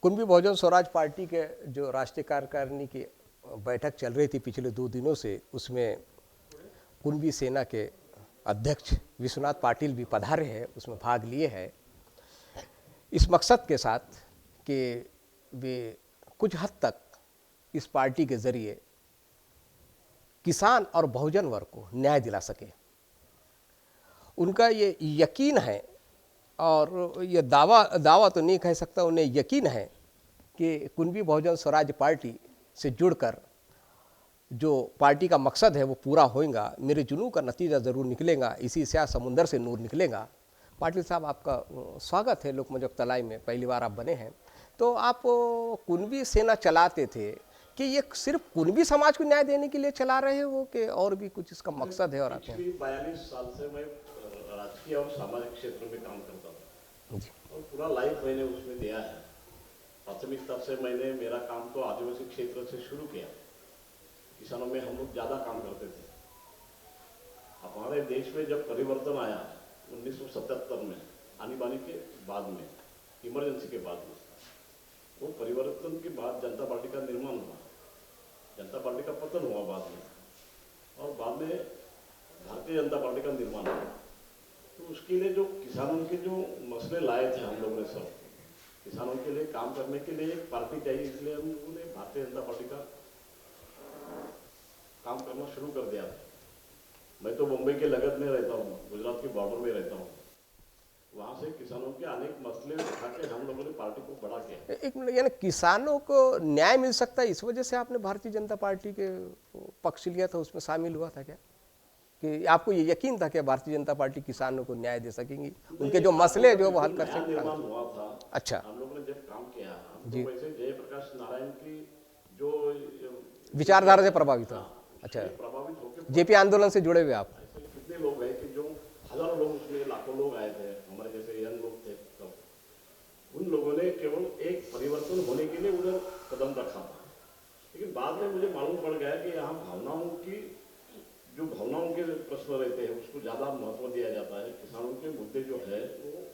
कुणबी बहुजन Swaraj party के जो राष्ट्रीय कार्यकारिणी की बैठक चल रही थी पिछले 2 दिनों से, उसमें कुणबी सेना के अध्यक्ष विश्वनाथ पाटिल भी पधारे हैं, उसमें भाग लिए हैं इस मकसद के साथ कि वे कुछ हद तक इस पार्टी के जरिए किसान और बहुजन वर्ग को न्याय दिला सके। उनका ये यकीन है और ये दावा तो नहीं कह सकता, उन्हें यकीन है कि कुणबी बहुजन स्वराज पार्टी से जुड़कर जो पार्टी का मकसद है वो पूरा होगा, मेरे जुनून का नतीजा ज़रूर निकलेगा, इसी स्याह समुंदर से नूर निकलेगा। पाटिल साहब, आपका स्वागत है लोकमंच तलाई में, पहली बार आप बने हैं। तो आप कुणबी सेना चलाते थे कि ये सिर्फ कुणबी समाज को न्याय देने के लिए चला रहे हो कि और भी कुछ इसका मकसद है? और आप 42 साल से मैं राजकीय और सामाजिक क्षेत्र में काम करता था और पूरा लाइफ मैंने उसमें दिया है। प्राथमिक स्तर से मैंने मेरा काम तो आदिवासी क्षेत्र से शुरू किया। किसानों में हम लोग ज़्यादा काम करते थे। हमारे देश में जब परिवर्तन आया 1977 में, आनी बानी के बाद में, इमरजेंसी के बाद में, वो परिवर्तन के बाद जनता पार्टी का निर्माण हुआ, जनता पार्टी का पतन हुआ बाद में, और बाद में भारतीय जनता पार्टी का निर्माण हुआ। तो उसके लिए जो किसानों के जो मसले लाए थे हम लोगों ने, सब किसानों के लिए काम करने के लिए एक पार्टी चाहिए, इसलिए हम लोगों ने भारतीय जनता पार्टी का काम करना शुरू कर दिया था। मैं तो मुंबई के लगत में रहता हूँ, गुजरात के बॉर्डर में रहता हूँ। वहाँ से किसानों के अनेक मसले उठा के हम लोगों ने पार्टी को बड़ा किया। एक मिनट, यानी किसानों को न्याय मिल सकता है, इस वजह से आपने भारतीय जनता पार्टी के पक्ष लिया था, उसमें शामिल हुआ था क्या? कि आपको ये यकीन था कि भारतीय जनता पार्टी किसानों को न्याय दे सकेंगी, उनके जो मसले जो वो हल कर सकेंगे? निर्माण हुआ था। अच्छा, हम लोगों ने जब काम किया, जी, तो वैसे जयप्रकाश नारायण की जो विचारधारा से प्रभावित हुआ। अच्छा, प्रभावित होकर जेपी आंदोलन से जुड़े हुए आप? कितने लोग हैं कि जो हजारों लोग, उसमें लाखों लोग आए थे, हमारे जैसे यंग लोग थे सब। उन लोगों ने केवल एक परिवर्तन होने के लिए उधर कदम रखा था। लेकिन बाद में मुझे मालूम पड़ गया कि यहाँ भावनाओं के प्रश्न रहते हैं, उसको ज्यादा महत्व दिया जाता है। किसानों के मुद्दे जो है वो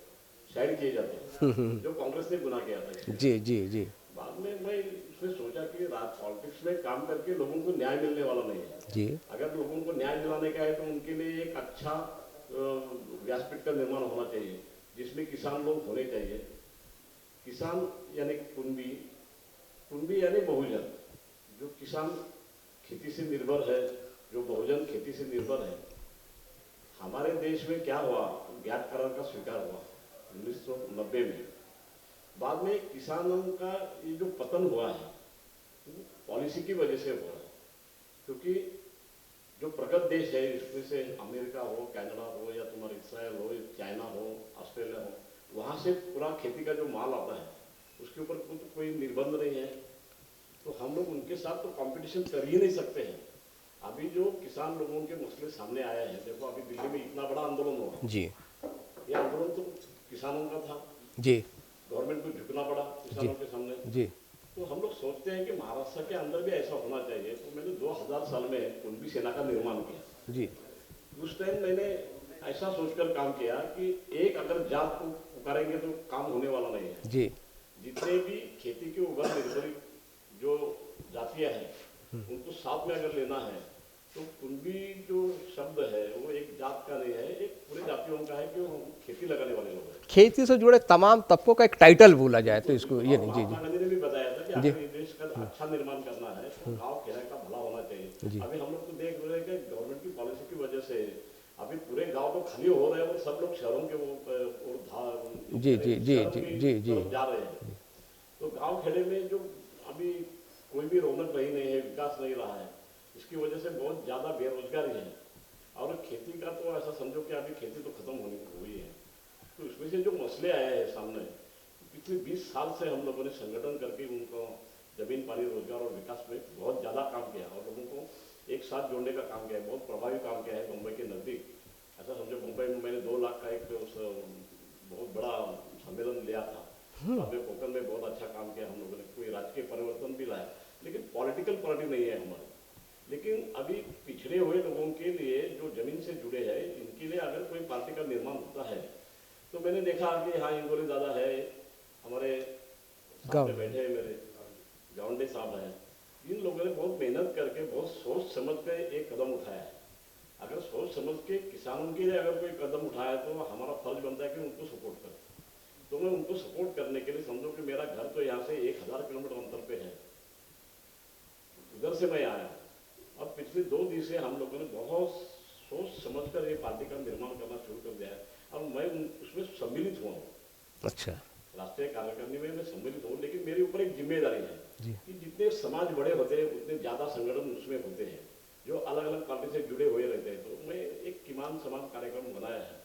साइड किए जाते हैं, जो कांग्रेस ने गुनाह किया था। जी जी जी। बाद में मैं उसमें सोचा कि पॉलिटिक्स में काम करके लोगों को न्याय मिलने वाला नहीं है जी। अगर लोगों को न्याय दिलाने का है तो उनके लिए एक अच्छा व्यासपीठ का निर्माण होना चाहिए, जिसमें किसान लोग होने चाहिए। किसान यानी कुणबी यानी बहुजन। जो किसान खेती से निर्भर है, जो बहुजन खेती से निर्भर है। हमारे देश में क्या हुआ, ज्ञात करार का स्वीकार हुआ 1990 में। बाद में किसानों का ये जो पतन हुआ है पॉलिसी की वजह से हुआ है, क्योंकि जो प्रगत देश है, इसमें से अमेरिका हो, कनाडा हो, या तुम्हारा इसराइल हो, चाइना हो, ऑस्ट्रेलिया हो, वहाँ से पूरा खेती का जो माल आता है उसके ऊपर कोई निर्बंध नहीं है। तो हम लोग उनके साथ तो कंपटीशन कर ही नहीं सकते हैं। अभी जो किसान लोगों के मसले सामने आए हैं, देखो अभी दिल्ली में इतना बड़ा आंदोलन हुआ जी। ये आंदोलन तो किसानों का था जी। गवर्नमेंट को झुकना पड़ा किसानों के सामने जी। तो हम लोग सोचते हैं कि महाराष्ट्र के अंदर भी ऐसा होना चाहिए। तो मैंने 2000 साल में कुणबी सेना का निर्माण किया। जी। उस टाइम मैंने ऐसा सोचकर काम किया कि एक अगर जात को पुकारेंगे तो काम होने वाला नहीं है। जी। जितने भी खेती के ऊपर निर्भरित जो जातियां हैं उनको साथ में अगर लेना है तो कुणबी जो शब्द है वो एक जात का नहीं है, एक पूरे जातियों का है कि वो खेती लगाने वाले लोग हैं। खेती से जुड़े तमाम तबकों का एक टाइटल बोला जाए तो इसको ये नहीं। जी जी। गांधी ने भी बताया था कि अगर देश का अच्छा निर्माण करना है तो गांव खेड़ा का भला होना चाहिए। अभी हम लोग तो देख रहे हैं कि गवर्नमेंट की पॉलिसी की वजह से अभी पूरे गांव तो खाली हो रहे हैं और सब लोग शहरों के जी जी जी जी जी जी जा रहे हैं। तो गांव खेड़े में जो अभी कोई भी रौनक नहीं है, विकास नहीं रहा है, इसकी वजह से बहुत ज्यादा बेरोजगारी है। और खेती का तो ऐसा समझो कि अभी खेती तो खत्म होनी हुई है। तो इसमें से जो मसले आए हैं सामने, पिछले 20 साल से हम लोगों ने संगठन करके उनको जमीन, पानी, रोजगार और विकास में बहुत ज़्यादा काम किया और लोगों को एक साथ जोड़ने का काम किया है। बहुत प्रभावी काम किया है। मुंबई के नज़दीक ऐसा समझो, मुंबई में मैंने 2 लाख का एक बहुत बड़ा सम्मेलन लिया था। कोकण में बहुत अच्छा काम किया हम लोगों ने, कोई राजकीय परिवर्तन भी लाया। लेकिन पॉलिटिकल पार्टी नहीं है हमारी। लेकिन अभी पिछड़े हुए लोगों के लिए जो जमीन से जुड़े हैं, इनके लिए अगर कोई पार्टी का निर्माण होता है तो मैंने देखा कि हाँ इंगोली दादा है, हमारे सामने बैठे हैं मेरे गावंडे साहब हैं, इन लोगों ने बहुत मेहनत करके बहुत सोच समझ के एक कदम उठाया है। अगर सोच समझ के किसानों के लिए अगर कोई कदम उठाया तो हमारा फर्ज बनता है कि उनको सपोर्ट करें। तो मैं उनको सपोर्ट करने के लिए, समझो कि मेरा घर तो यहाँ से 1000 किलोमीटर अंतर पे है, उधर से मैं आया। अब पिछले 2 दिन से हम लोगों ने बहुत सोच समझकर ये पार्टी का निर्माण करना शुरू कर दिया है और मैं उसमें सम्मिलित हुआ हूँ। अच्छा राष्ट्रीय कार्यकारिणी में मैं सम्मिलित हूँ, लेकिन मेरे ऊपर एक जिम्मेदारी है जी। कि जितने समाज बड़े होते हैं उतने ज़्यादा संगठन उसमें होते हैं जो अलग अलग पार्टी से जुड़े हुए रहते हैं। तो मैं एक किमान समान कार्यक्रम बनाया है।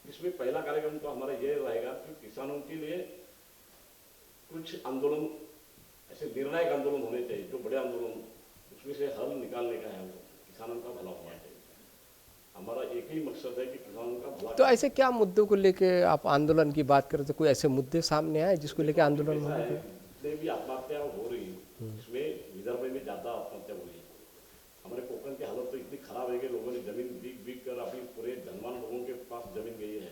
इसमें पहला कार्यक्रम तो हमारा ये रहेगा कि किसानों के लिए कुछ आंदोलन, ऐसे निर्णायक आंदोलन होने चाहिए, जो बड़े आंदोलन, उसमें से हल निकालने का है हमको। किसानों का भला होना चाहिए, हमारा एक ही मकसद है कि किसानों का भला। तो ऐसे क्या मुद्दों को लेके आप आंदोलन की बात करें, तो कोई ऐसे मुद्दे सामने आए जिसको लेके आंदोलन ऐसा होने है, के? जितने भी आत्महत्या हो रही है इसमें विदर्भ में ज़्यादा आत्महत्या हो रही है। हमारे कोकण की हालत तो इतनी खराब है कि लोगों ने जमीन बिक कर अभी पूरे धनवान लोगों के पास जमीन गई है।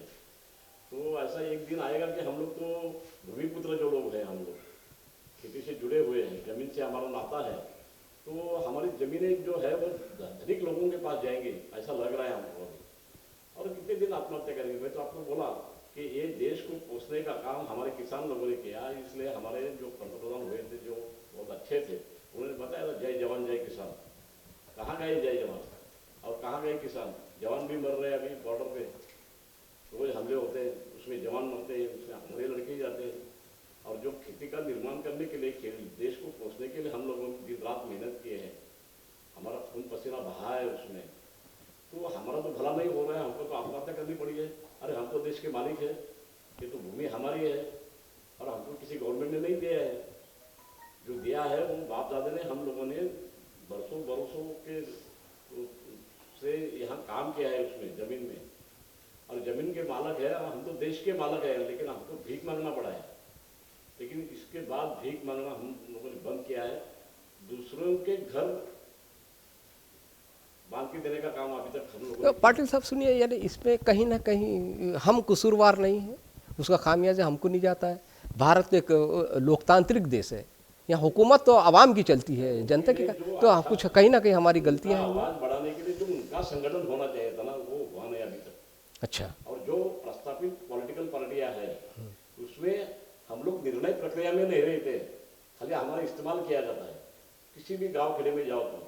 तो ऐसा एक दिन आएगा कि हम लोग तो भूमिपुत्र जो लोग हैं, हम लोग खेती से जुड़े हुए हैं, जमीन से हमारा नाता है, तो हमारी जमीनें जो है वो धनिक लोगों के पास जाएंगे, ऐसा लग रहा है हमको अभी। और कितने दिन आत्महत्या करेंगे? मैं तो आपको बोला कि ये देश को पोषने का काम हमारे किसान लोगों ने किया, इसलिए हमारे जो पंतप्रधान हुए थे जो बहुत अच्छे थे, उन्होंने बताया था जय जवान जय किसान। कहाँ गए जय जवान और कहाँ गए किसान? जवान भी मर रहे हैं अभी बॉर्डर पे, रोज हमले होते हैं, उसमें जवान मरते हैं, उसमें हमारे लड़के जाते हैं। और जो खेती का निर्माण करने के लिए, देश को पोषने के लिए हम लोगों ने दिन रात मेहनत किए हैं, हमारा खून पसीना बहा है उसमें, तो हमारा तो भला नहीं हो रहा है, हमको तो आत्महत्या करनी पड़ी है। अरे हम तो देश के मालिक है, ये तो भूमि हमारी है और हमको किसी गवर्नमेंट ने नहीं दिया है। जो दिया है वो बाप दादा ने, हम लोगों ने बरसों बरसों के से यहाँ काम किया है उसमें जमीन में, और जमीन के मालक है, हम तो देश के मालक है, लेकिन हमको भीख मांगना पड़ा है। लेकिन इसके बाद भीख मांगना हम लोगों ने बंद किया है। दूसरों के घर बांध के देने का काम अभी तक हम लोगों तो ने पाटिल साहब सुनिए, यानी इसमें कहीं ना कहीं हम कसूरवार नहीं है, उसका खामियाजा हमको नहीं जाता है। भारत एक लोकतांत्रिक देश है, यहाँ हुकूमत तो आवाम की चलती है, जनता की, तो कुछ कहीं ना कहीं हमारी गलतियाँ हैं। आवाज बढ़ाने के लिए जो उनका संगठन होना चाहिए था ना, वो हुआ नहीं अभी तक। अच्छा। और जो प्रस्तावित पॉलिटिकल पार्टियां है उसमें हम लोग निर्णय प्रक्रिया में नहीं रहते, खाली हमारा इस्तेमाल किया जाता है। किसी भी गांव खेड़े में जाओ तो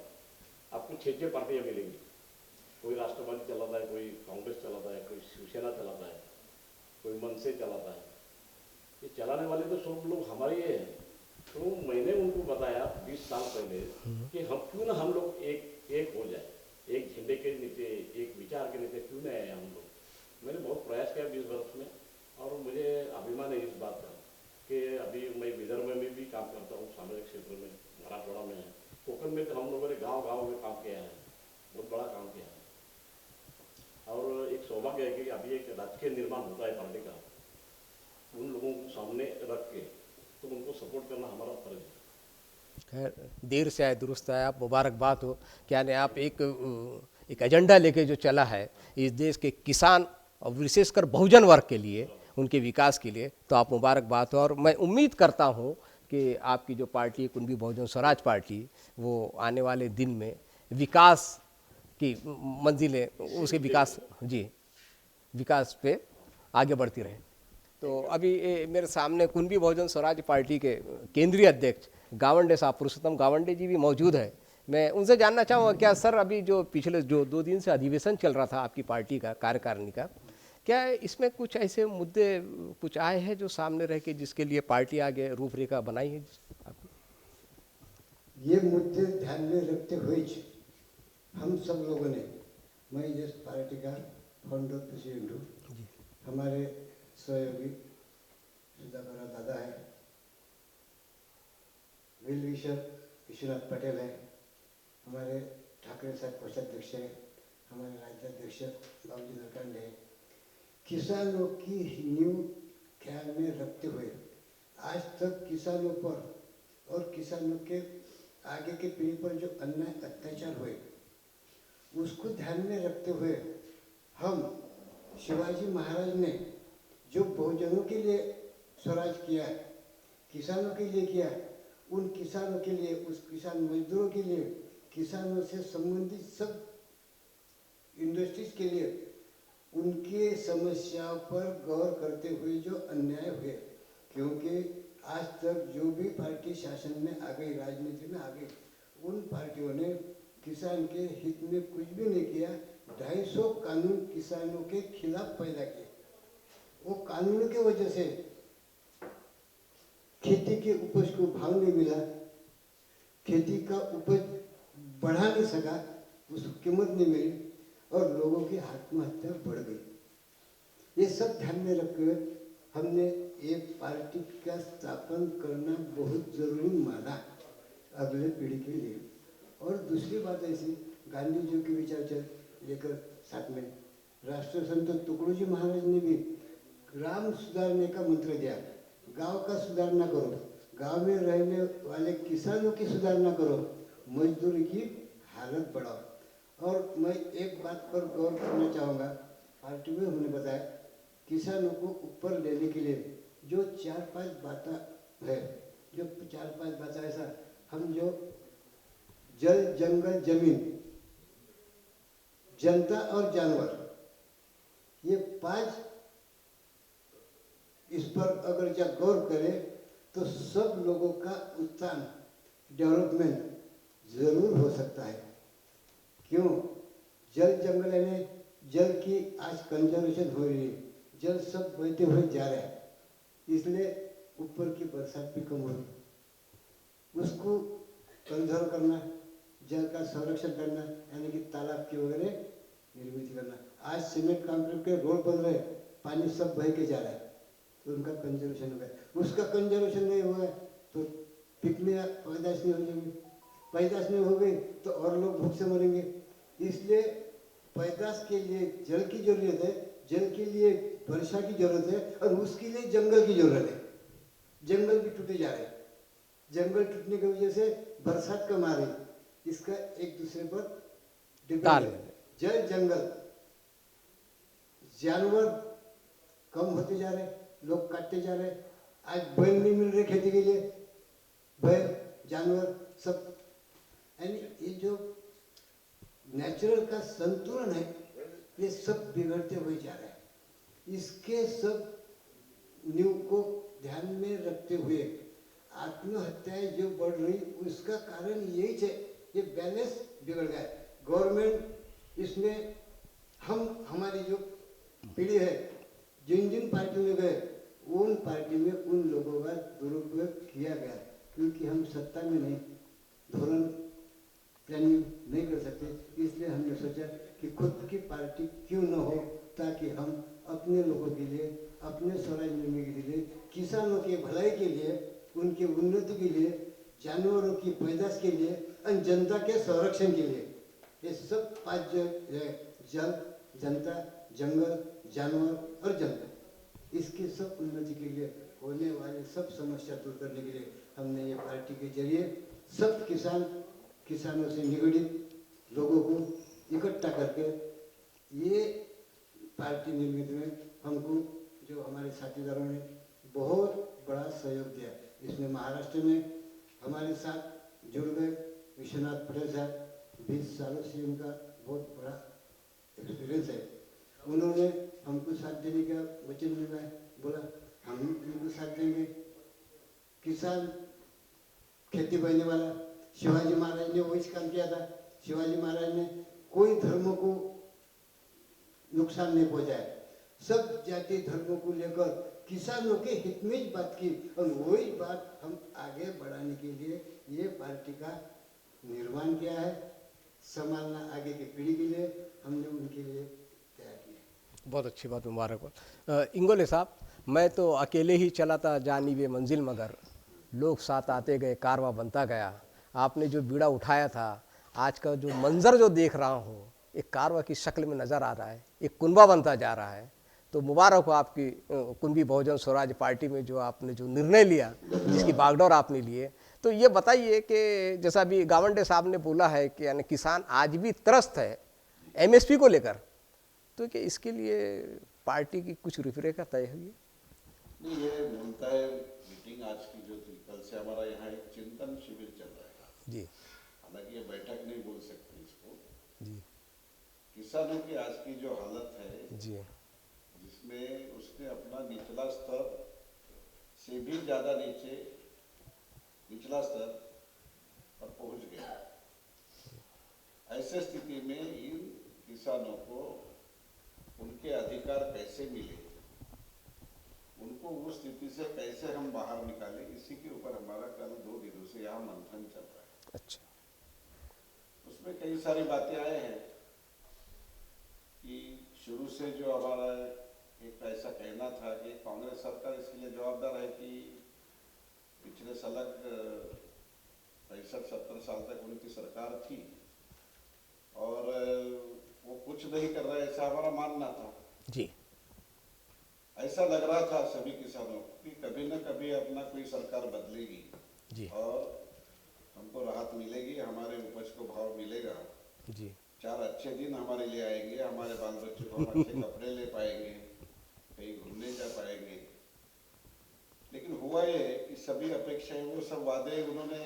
आपको 6 पार्टियां मिलेंगी। कोई राष्ट्रवादी चलाता है, कोई कांग्रेस चलाता है, कोई शिवसेना चलाता है, कोई मन से चलाता है। ये चलाने वाले तो सब लोग हमारे ही हैं। तो मैंने उनको बताया 20 साल पहले कि हम क्यों ना हम लोग एक हो जाए, एक झंडे के नीचे, एक विचार के नीचे क्यों ना आए हम लोग। मैंने बहुत प्रयास किया 20 वर्ष में, और मुझे अभिमान है इस बात का कि अभी मैं विदर्भ में भी काम करता हूँ, सामाजिक क्षेत्र में, मराठवाड़ा में है, कोकण में तो हम लोगों ने गांव-गांव में काम किया है, बहुत बड़ा काम किया है। और एक सौभाग्य है कि अभी एक राजकीय निर्माण होता है पार्टी का, उन लोगों को सामने रख के तो उनको सपोर्ट करना हमारा फर्ज है। खैर देर से आए दुरुस्त आए, आप मुबारकबाद हो। क्या ने आप एक एजेंडा लेके जो चला है इस देश के किसान और विशेषकर बहुजन वर्ग के लिए, उनके विकास के लिए, तो आप मुबारकबाद हो। और मैं उम्मीद करता हूँ कि आपकी जो पार्टी कुणबी बहुजन स्वराज पार्टी, वो आने वाले दिन में विकास की मंजिलें, उसके विकास, जी, विकास पे आगे बढ़ती रहे। तो अभी मेरे सामने कुणबी बहुजन स्वराज पार्टी के केंद्रीय अध्यक्ष गावंडे साहब, पुरुषोत्तम गावंडे जी भी मौजूद है। मैं उनसे जानना चाहूँगा, क्या सर अभी जो पिछले जो 2 दिन से अधिवेशन चल रहा था आपकी पार्टी का, कार्यकारिणी का, क्या इसमें कुछ ऐसे मुद्दे कुछ आए हैं जो सामने रह के जिसके लिए पार्टी आगे रूपरेखा बनाई है? ये मुद्दे ध्यान में रखते हुए हम सब लोगों ने, मैं इस पार्टी का फाउंडर प्रेसिडेंट हूँ, हमारे सहयोगी सुधा बरा दादा है, विल विशर विश्वनाथ पटेल है, हमारे ठाकरे साहब कोषाध्यक्ष है, हमारे राज्याध्यक्ष बाबूजी नरकांडे है। किसानों की नींव ख्याल में रखते हुए आज तक किसानों पर और किसानों के आगे के पीढ़ी पर जो अन्याय अत्याचार हुए उसको ध्यान में रखते हुए हम शिवाजी महाराज ने जो बहुजनों के लिए स्वराज किया, किसानों के लिए किया, उन किसानों के लिए, उस किसान मजदूरों के लिए, किसानों से संबंधित सब इंडस्ट्रीज के लिए उनके समस्याओं पर गौर करते हुए जो अन्याय हुए, क्योंकि आज तक जो भी पार्टी शासन में आ गई, राजनीति में आ गई, उन पार्टियों ने किसान के हित में कुछ भी नहीं किया। 250 कानून किसानों के खिलाफ पैदा किए। वो कानून की वजह से खेती के उपज को भाव नहीं मिला, खेती का उपज बढ़ा नहीं सका, उसको कीमत नहीं मिली और लोगों की आत्महत्या बढ़ गई। ये सब ध्यान में रखकर हमने एक पार्टी का स्थापन करना बहुत जरूरी माना अगले पीढ़ी के लिए। और दूसरी बात ऐसी, गांधी जी के विचार चल लेकर साथ में राष्ट्र संत तुकडोजी महाराज ने भी ग्राम सुधारने का मंत्र दिया। गांव का सुधारना करो, गांव में रहने वाले किसानों की सुधारना करो, मजदूर की हालत बढ़ाओ। और मैं एक बात पर गौर करना चाहूँगा, पार्टी में हमने बताया किसानों को ऊपर लेने के लिए जो 4-5 बातें है, जो 4-5 बातें ऐसा हम जो जल जंगल जमीन जनता और जानवर, ये 5 इस पर अगर जब गौर करें तो सब लोगों का उत्थान, डेवलपमेंट जरूर हो सकता है। क्यों? जल जंगल यानी जल की आज कंजर्वेशन हो रही है, जल सब बहते हुए जा रहे हैं, इसलिए ऊपर की बरसात भी कम हो रही। उसको कंजर्व करना, जल का संरक्षण करना, यानी कि तालाब की वगैरह निर्मित करना। आज सीमेंट कंक्रीट के रोड बन रहे, पानी सब बह के जा रहा है, तो उनका कंजर्वेशन हो गया। उसका कंजर्वेशन नहीं हुआ है तो पिकनिक पैदाश नहीं हो जाएगी, पैदाश नहीं हो गई तो और लोग भूख से मरेंगे। इसलिए पैदाश के लिए जल की जरूरत है, जल के लिए वर्षा की जरूरत है और उसके लिए जंगल की जरूरत है। जंगल भी टूटे जा रहे हैं, जंगल टूटने की वजह से बरसात कम आ रही, इसका एक दूसरे पर डिपेंड है। जल जंगल, जानवर कम होते जा रहे, लोग काटते जा रहे। आज बैल नहीं मिल रहे खेती के लिए, बैल जानवर सब, यानी ये जो नेचुरल का संतुलन है ये सब बिगड़ते हुए जा रहा है। इसके सब न्यू को ध्यान में रखते हुए आत्महत्याएं जो बढ़ रही, उसका कारण यही है, ये बैलेंस बिगड़ गया है। गवर्नमेंट इसमें हमारी जो पीढ़ी है, जिन जिन पार्टियों में गए उन पार्टी में उन लोगों का दुरुपयोग किया गया, क्योंकि हम सत्ता में नहीं, धोरण प्लानिंग नहीं कर सकते। इसलिए हमने सोचा कि खुद की पार्टी क्यों न हो, ताकि हम अपने लोगों के लिए, अपने स्वराज निर्माण के लिए, किसानों के भलाई के लिए, उनके उन्नति के लिए, जानवरों की पैदाश के लिए और जनता के संरक्षण के लिए, ये सब 5 जो है, जल, जनता, जंगल, जानवर और जनता, इसकी सब उन्नति के लिए होने वाले सब समस्या दूर करने के लिए हमने ये पार्टी के जरिए सब किसानों से निगड़ित लोगों को इकट्ठा करके ये पार्टी निर्मित में हमको जो हमारे साथीदारों ने बहुत बड़ा सहयोग दिया। इसमें महाराष्ट्र में हमारे साथ जुड़ गए विश्वनाथ पटेल साहब, 20 सालों से उनका बहुत बड़ा एक्सपीरियंस है। उन्होंने हमको साथ देने का वचन दिया, बोला हम उनको साथ देंगे। किसान खेती बहने वाला, शिवाजी महाराज ने वही काम किया था। शिवाजी महाराज ने कोई धर्मों को नुकसान नहीं पहुंचाया, सब जाति धर्मों को लेकर किसानों के हित में ही बात की, और वही बात हम आगे बढ़ाने के लिए ये पार्टी का निर्माण किया है, संभालना आगे की पीढ़ी के लिए हमने उनके लिए तैयार किया। बहुत अच्छी बात, मुबारक। इंगोले साहब, मैं तो अकेले ही चला था जानी वे मंजिल, मगर लोग साथ आते गए, कारवां बनता गया। आपने जो बीड़ा उठाया था, आज का जो मंजर जो देख रहा हूँ, एक कारवां की शक्ल में नज़र आ रहा है, एक कुनबा बनता जा रहा है। तो मुबारक हो आपकी कुंभी बहुजन स्वराज पार्टी में जो आपने जो निर्णय लिया, जिसकी बागडोर आपने लिए। तो ये बताइए कि जैसा अभी गावंडे साहब ने बोला है कि यानी किसान आज भी त्रस्त है एमएसपी को लेकर, तो क्या इसके लिए पार्टी की कुछ रूपरेखा तय हुई है? नहीं, ये बोलता है मीटिंग आज की जो थी, कल से हमारा यहाँ एक चिंतन शिविर चल रहा है। जी हालांकि ये बैठक नहीं बोल सकते इसको। जी किसानों की आज की जो हालत है, जी जिसमें उसने अपना निचला स्तर से भी ज्यादा नीचे निचला स्तर पर पहुंच गया। ऐसे स्थिति में इन किसानों को उनके अधिकार कैसे मिले, उनको उस स्थिति से कैसे हम बाहर निकालें, इसी के ऊपर हमारा कल 2 दिनों से यहाँ मंथन चल रहा है। अच्छा उसमें कई सारी बातें आए हैं कि शुरू से जो हमारा एक ऐसा कहना था कि कांग्रेस सरकार इसके लिए जवाबदार है कि पिछले सलग 65-70 साल तक उनकी सरकार थी और वो कुछ नहीं कर रहा है, ऐसा हमारा मानना था। जी ऐसा लग रहा था सभी किसानों को कि कभी न कभी अपना कोई सरकार बदलेगी जी और हमको राहत मिलेगी, हमारे उपज को भाव मिलेगा, जी 4 अच्छे दिन हमारे लिए आएंगे, हमारे बाल बच्चों को हम अच्छे कपड़े ले पाएंगे, कहीं घूमने जा पाएंगे। लेकिन हुआ ये कि सभी अपेक्षाएं, वो सब वादे उन्होंने,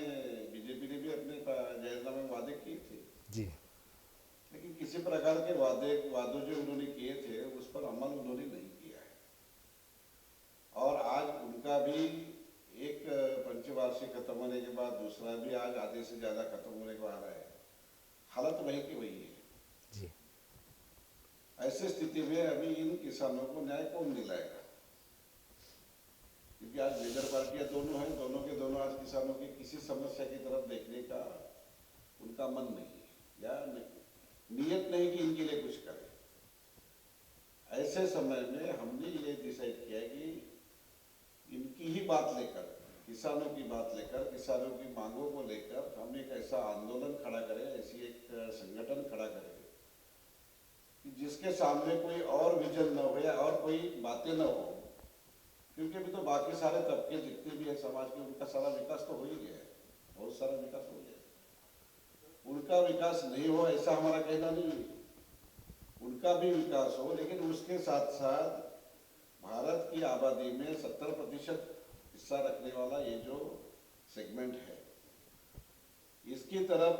बीजेपी ने भी अपने जाहीरनामे में वादे किए थे, जी लेकिन किसी प्रकार के वादों जो उन्होंने किए थे उस पर अमल उन्होंने नहीं किया है। और आज उनका भी एक पंचवार्षिक खत्म होने के बाद दूसरा भी आज आधे से ज्यादा खत्म होने को आ रहा है। हालत वही की वही है। जी ऐसे स्थिति में अभी इन किसानों को न्याय कौन दिलाएगा? क्योंकि आज मेजर पार्टियां दोनों हैं, दोनों के दोनों आज किसानों की किसी समस्या की तरफ देखने का उनका मन नहीं है या नियत नहीं कि इनके लिए कुछ करें। ऐसे समय में हमने ये डिसाइड किया कि इनकी ही बात लेकर, किसानों की बात लेकर, किसानों की मांगों को लेकर हम एक ऐसा आंदोलन खड़ा करें, ऐसी एक संगठन खड़ा करें कि जिसके सामने कोई और विजन न हो या और कोई बातें न हो। क्योंकि अभी तो बाकी सारे तबके जितने भी है समाज के, उनका सारा विकास तो हो ही गया है, बहुत सारा विकास हो गया है। उनका विकास नहीं हो ऐसा हमारा कहना नहीं है, उनका भी विकास हो, लेकिन उसके साथ साथ भारत की आबादी में 70% हिस्सा रखने वाला ये जो सेगमेंट है, इसकी तरफ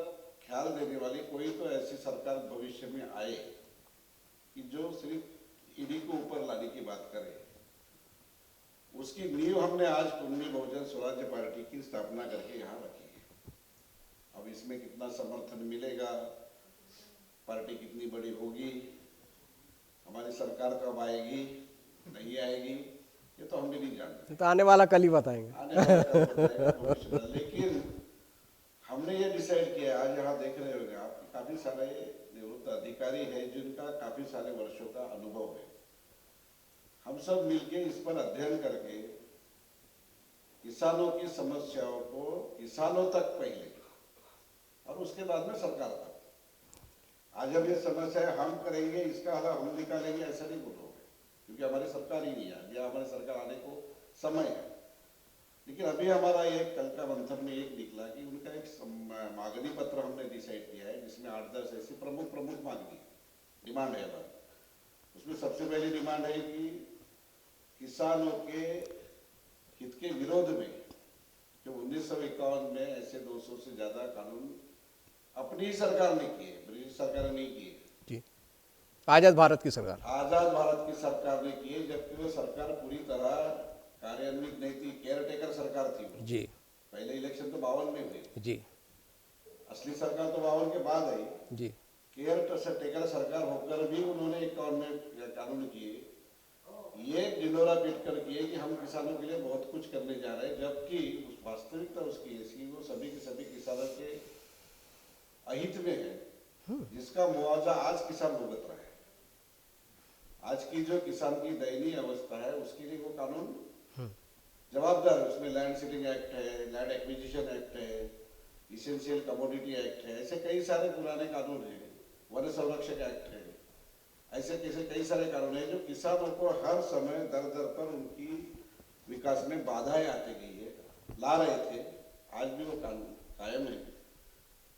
ख्याल देने वाली कोई तो ऐसी सरकार भविष्य में आए कि जो सिर्फ ईडी को ऊपर लाने की बात करे। उसकी नींव हमने आज कुन्नी बहुजन स्वराज्य पार्टी की स्थापना करके यहाँ रखी है। अब इसमें कितना समर्थन मिलेगा, पार्टी कितनी बड़ी होगी, हमारी सरकार कब आएगी नहीं आएगी, ये तो हम भी नहीं जानते, तो आने वाला कल ही बताएंगे। आने वाला कल बताएगा भविष्य में। लेकिन हमने ये डिसाइड किया, आज यहाँ देख रहे होंगे आप, काफी सारे निवृत्त अधिकारी हैं जिनका काफी सारे वर्षों का अनुभव है। हम सब मिलके इस पर अध्ययन करके किसानों की समस्याओं को किसानों तक पहले और उसके बाद में सरकार तक। आज हम ये समस्या हम करेंगे, इसका हल हम निकालेंगे, ऐसा नहीं बोलोगे, क्योंकि हमारी सरकार ही नहीं है, या हमारी सरकार आने को समय है। लेकिन अभी हमारा एक कल का मंथन में एक निकला कि उनका एक मांगनी पत्र हमने डिसाइड किया है, जिसमें 8-10 ऐसी प्रमुख मांगनी डिमांड है हमारी। उसमें सबसे पहली डिमांड है कि किसानों के हित के विरोध में जो 1951 में ऐसे 200 से ज्यादा कानून अपनी ही सरकार ने किए, ब्रिटिश सरकार ने नहीं किए, जी आजाद भारत की सरकार, आजाद भारत की सरकार ने किए, जबकि वो सरकार पूरी तरह कार्यान्वित नहीं थी, केयर टेकर सरकार थी वो। जी पहले इलेक्शन तो 52 में हुए, जी असली सरकार तो 52 के बाद आई। जी केयर टेकर सरकार होकर भी उन्होंने 51 में कानून किए, ये ढिंढोरा पीट कर किए कि हम किसानों के लिए बहुत कुछ करने जा रहे हैं, जबकि वास्तविकता उसकी ऐसी वो सभी के सभी किसानों के अहित में है, जिसका मुआवजा आज किसान भुगत रहा है। आज की जो किसान की दयनीय अवस्था है उसके लिए वो कानून जवाबदार है। उसमें लैंड सीलिंग एक्ट है, लैंड एक्विजिशन एक्ट है, इसेंशियल कमोडिटी एक्ट है, ऐसे कई सारे पुराने कानून हैं, वन संरक्षक एक्ट है, ऐसे कैसे कई सारे कानून हैं जो किसानों को हर समय दर दर पर उनकी विकास में बाधाएं आती गई है, ला रहे थे, आज भी वो कानून कायम है।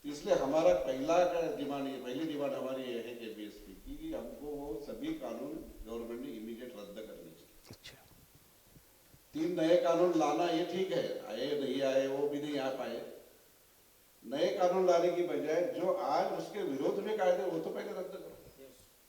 इसलिए हमारा पहली डिमांड हमारी ये है केबीएसपी की कि हमको वो सभी कानून गवर्नमेंट ने इमीडिएट रद्द करनी चाहिए। अच्छा 3 नए कानून लाना ये ठीक है, आए नहीं आए वो भी नहीं आ पाए। नए कानून लाने की बजाय जो आज उसके विरोध में कायदे वो तो पहले रद्द करो।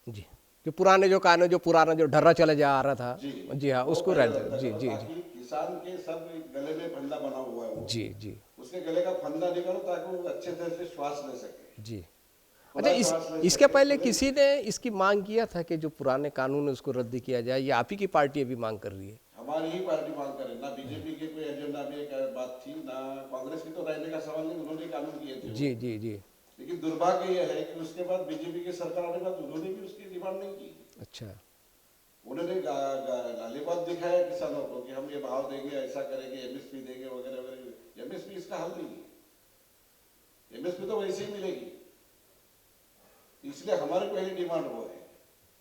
जी, जो पुराने जो कानून, जो पुराना जो ढर्रा चला जा रहा था, जी हाँ, वो उसको पहले रद्द, रद्द जी करो, जी जी ताकि किसान के सब गले में फंदा बना हुआ है वो, जी जी उसके गले का फंदा निकालो ताकि वो अच्छे तरह से श्वास ले सके, जी। अच्छा, खुला श्वास ले इसके सके, पहले खुले। किसी ने इसकी मांग किया था कि जो पुराने कानून है उसको रद्द किया जाए, या आप ही की पार्टी अभी मांग कर रही है? हमारी ही पार्टी मांग करे, ना बीजेपी के कोई एजेंडा में एक बात थी, ना कांग्रेस की तो रहने का सवाल नहीं, उन्होंने कानून किए थे वो। जी जी जी। लेकिन दुर्भाग्य यह है कि उसके बाद बीजेपी की सरकार आने के बाद उन्होंने भी उसकी डिमांड नहीं की। अच्छा। उन्होंने लालीबात दिखाया किसानों को कि हम ये भाव देंगे, ऐसा करेंगे, एमएसपी देंगे वगैरह वगैरह। एमएसपी इसका हल नहीं है, एमएसपी तो वैसे ही मिलेगी। इसलिए हमारी पहली डिमांड वो है।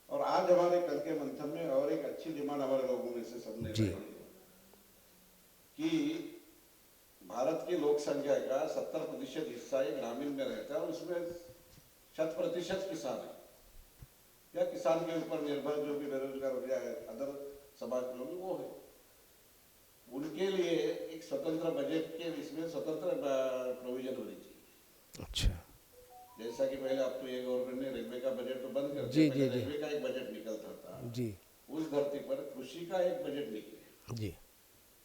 और आज हमारे कल के मंथन में और एक अच्छी डिमांड हमारे लोगों में से सबने जी। कि भारत की लोक संख्या का 70% हिस्सा ये ग्रामीण में रहता है और उसमें 100% किसान है, या किसान के ऊपर निर्भर जो भी बेरोजगार हो गया है, अदर समाज के लोग वो है। उनके लिए एक स्वतंत्र बजट के इसमें स्वतंत्र प्रोविजन होनी चाहिए। अच्छा। जैसा कि पहले अब तो ये गवर्नमेंट ने रेलवे का बजट तो बंद कर जी, दिया, जी, जी। रेलवे का एक बजट निकलता था, जी उस धरती पर कृषि का एक बजट निकले जी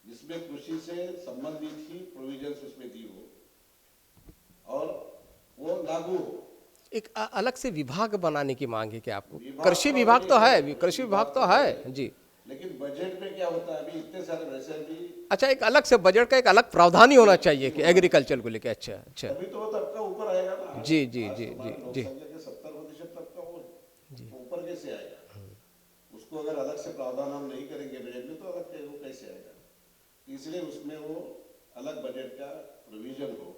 जिसमें कृषि से संबंधित ही प्रोविजंस उसमें दी हो और वो लागू हो। एक अलग से विभाग बनाने की मांग है क्या आपको? विभाग कृषि तो विभाग तो already है, कृषि विभाग तो है जी। लेकिन बजट में क्या होता है, अभी इतने सारे वैसे भी अच्छा, एक अलग से बजट का एक अलग प्रावधान ही होना चाहिए कि एग्रीकल्चर को लेके। अच्छा अच्छा। तभी तो वो तबका ऊपर आएगा ना। जी जी आज जी हमारे जी लोक जी संख्या के 70% तबका वो ऊपर कैसे आएगा? उसको अगर अलग से प्रावधान हम नहीं करेंगे बजट में तो अलग वो कैसे आएगा? इसलिए उसमें वो अलग बजट का प्रोविजन हो।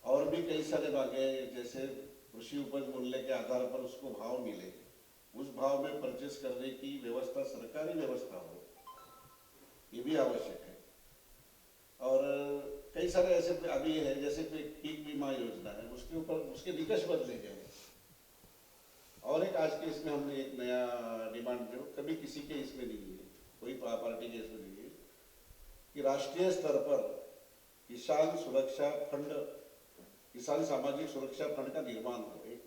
और भी कई सारे बातें, जैसे कृषि उपज मूल्य के आधार पर उसको भाव मिले, उस भाव में परचेस करने की व्यवस्था सरकारी व्यवस्था हो, ये भी आवश्यक है। और कई सारे ऐसे अभी है, जैसे कोई पीक बीमा योजना है, उसके ऊपर उसके निकष बदले गए। और एक आज के इसमें हमने एक नया डिमांड जो कभी किसी के इसमें नहीं है, कोई पार्टी के इसमें नहीं है, कि राष्ट्रीय स्तर पर किसान सुरक्षा फंड, किसान सामाजिक सुरक्षा फंड का निर्माण हो। एक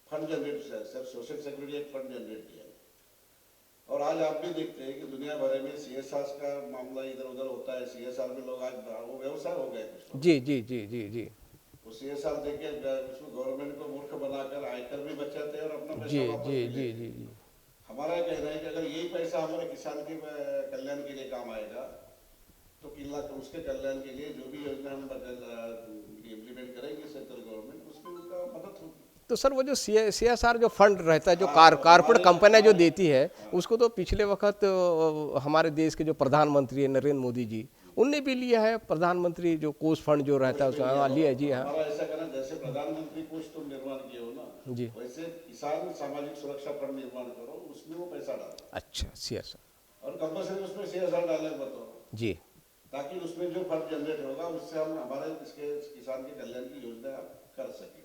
fund generate, sir social security एक फंड जनरेट किया। और आज आप भी देखते हैं कि दुनिया भर में सीएसआर का मामला इधर उधर होता है। सीएसआर में लोग आज वो व्यवसाय हो गए कुछ लोग। जी जी जी जी जी वो सीएसआर देके उसमें गवर्नमेंट को मूर्ख बनाकर आयकर भी बचाते हैं और अपना जी पैसा वापस जी भी जी लेते जी हैं। जी। हमारा कहना है कि अगर यही पैसा हमारे किसान के कल्याण के लिए काम आएगा तो किला उसके कल्याण के लिए जो भी योजना हम इम्प्लीमेंट करेंगे सेंट्रल गवर्नमेंट, उसमें उनका मदद होगी। तो सर वो जो सीएसआर जो फंड रहता है, जो कारपोरेट कंपनियां जो देती है, उसको तो पिछले वक्त हमारे देश के जो प्रधानमंत्री है नरेंद्र मोदी जी, उनने भी लिया है। प्रधानमंत्री जो कोष फंड जो रहता है उसका लिया है। जी हाँ। हमारा ऐसा करना, जैसे प्रधानमंत्री कोष तुम निर्माण किए हो ना, जी। वैसे किसान सामाजिक सुरक्षा फंड निर्माण करो, उसमें वो पैसा डालो। अच्छा, सीएसआर। और कंपल्सरी उसमें सीएसआर डालने बताओ, जी। ताकि उसमें जो फंड जनरेट होगा उससे हम हमारे इसके किसान के कल्याण की योजना कर सकें।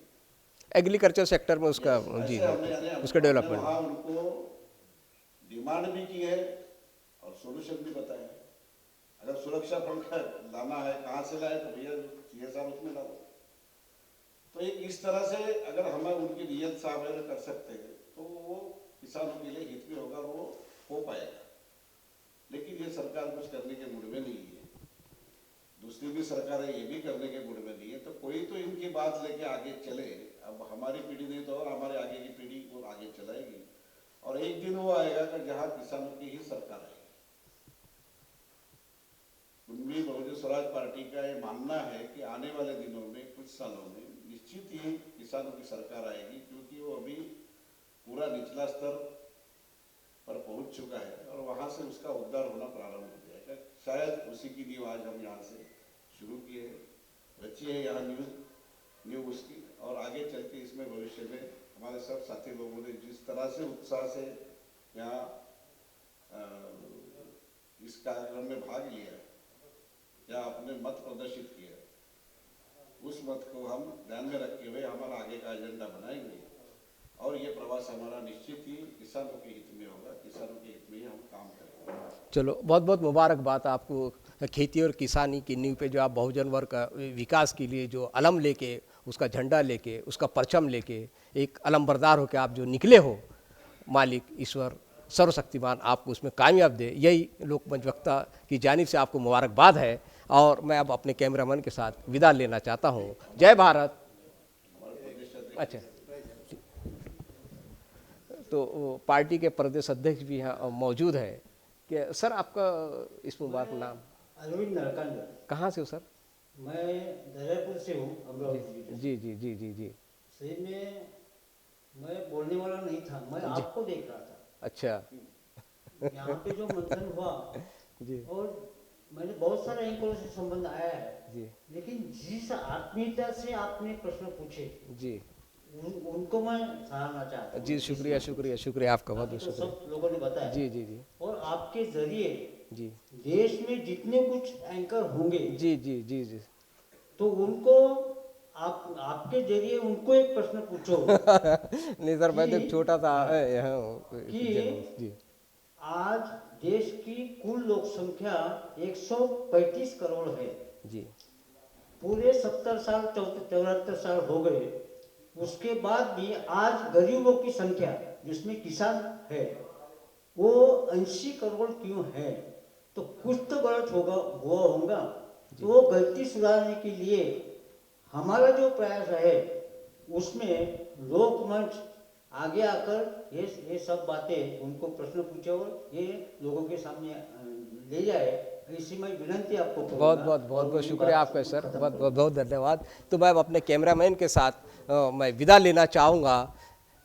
एग्रीकल्चर सेक्टर में उसका जी उसका डेवलपमेंट। वहाँ उनको डिमांड भी की है और सोल्यूशन भी बताया है। अगर सुरक्षा फंड का लाना है, कहाँ से लाए, तो भैया सीएसआर उसमें डालो। तो एक इस तरह से अगर हम उनकी नियत साफ कर सकते हैं तो वो किसानों के लिए हित में होगा, वो हो पाएगा। लेकिन ये सरकार कुछ करने के मूड में नहीं है, दूसरी भी सरकार है ये भी करने के मूड में नहीं है। तो कोई तो इनकी बात लेके आगे चले। अब हमारी पीढ़ी नहीं तो और हमारे आगे की पीढ़ी को आगे चलाएगी, और एक दिन वो आएगा कि जहां किसानों की ही सरकार आएगी। कुंभी बहुजन स्वराज पार्टी का ये मानना है कि आने वाले दिनों में, कुछ सालों में निश्चित ही किसानों की सरकार आएगी, क्योंकि वो अभी पूरा निचला स्तर पर पहुंच चुका है और वहां से उसका उद्धार होना प्रारंभ हो जाएगा। शायद उसी की नींव आज हम यहाँ से शुरू किए हैं, रची है यहाँ न्यू उसकी, और आगे चल के इसमें भविष्य में हमारे सब साथी लोगों ने जिस तरह से उत्साह से यहाँ इस कार्यक्रम में भाग लिया या अपने मत प्रदर्शित किया, उस मत को हम ध्यान में रखते हुए हमारा आगे का एजेंडा बनाएंगे। और ये प्रवास हमारा निश्चित ही किसानों के हित में होगा, किसानों के हित में ही हम काम करेंगे। चलो, बहुत बहुत मुबारकबाद आपको। खेती और किसानी की नींव पे जो आप बहुजन वर्ग का विकास के लिए जो अलम लेके, उसका झंडा लेके, उसका परचम लेके, एक अलमबरदार होकर आप जो निकले हो, मालिक ईश्वर सर्वशक्तिमान आपको उसमें कामयाब दे। यही लोकमंच वक्ता की जानिब से आपको मुबारकबाद है। और मैं अब अपने कैमरामैन के साथ विदा लेना चाहता हूँ। जय भारत। अच्छा, तो पार्टी के प्रदेश अध्यक्ष भी यहाँ मौजूद है। कि सर, आपका इस मुबारक नाम? अरविंद नरकंड। कहाँ से हो सर? मैं दरियापुर से हूँ, अमरावती। जी जी जी जी जी। सही में मैं बोलने वाला नहीं था, मैं आपको देख रहा था। अच्छा। यहाँ पे जो मंथन हुआ जी और मैंने बहुत सारे एंकरों से संबंध आया है, जी लेकिन जिस आत्मीयता से आपने प्रश्न पूछे जी उनको मैं सराहना चाहता हूँ। जी, शुक्रिया शुक्रिया शुक्रिया आपका, बहुत बहुत तो शुक्रिया। सब लोगों ने बताया जी जी जी और आपके जरिए जी देश में जितने कुछ एंकर होंगे जी जी जी जी। तो उनको आपके जरिए उनको एक प्रश्न पूछो। नहीं सर, मैं तो एक छोटा सा यहाँ जी आज देश की कुल लोक संख्या 135 करोड़ है। जी पूरे 70 साल 74 साल हो गए, उसके बाद भी आज गरीबों की संख्या जिसमें किसान है वो 80 करोड़ क्यों है? तो कुछ तो गलत हुआ होगा। तो वो गलती सुधारने के लिए हमारा जो प्रयास है उसमें लोकमंच आगे आकर ये सब बातें उनको प्रश्न पूछे और ये लोगों के सामने ले जाए। इसी में विनंती आपको करूंगा। बहुत बहुत बहुत बहुत शुक्रिया आपका सर, बहुत बहुत बहुत धन्यवाद। तो मैं अपने कैमरामैन के साथ मैं विदा लेना चाहूँगा।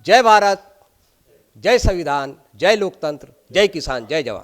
जय भारत, जय संविधान, जय लोकतंत्र, जय किसान, जय जवान।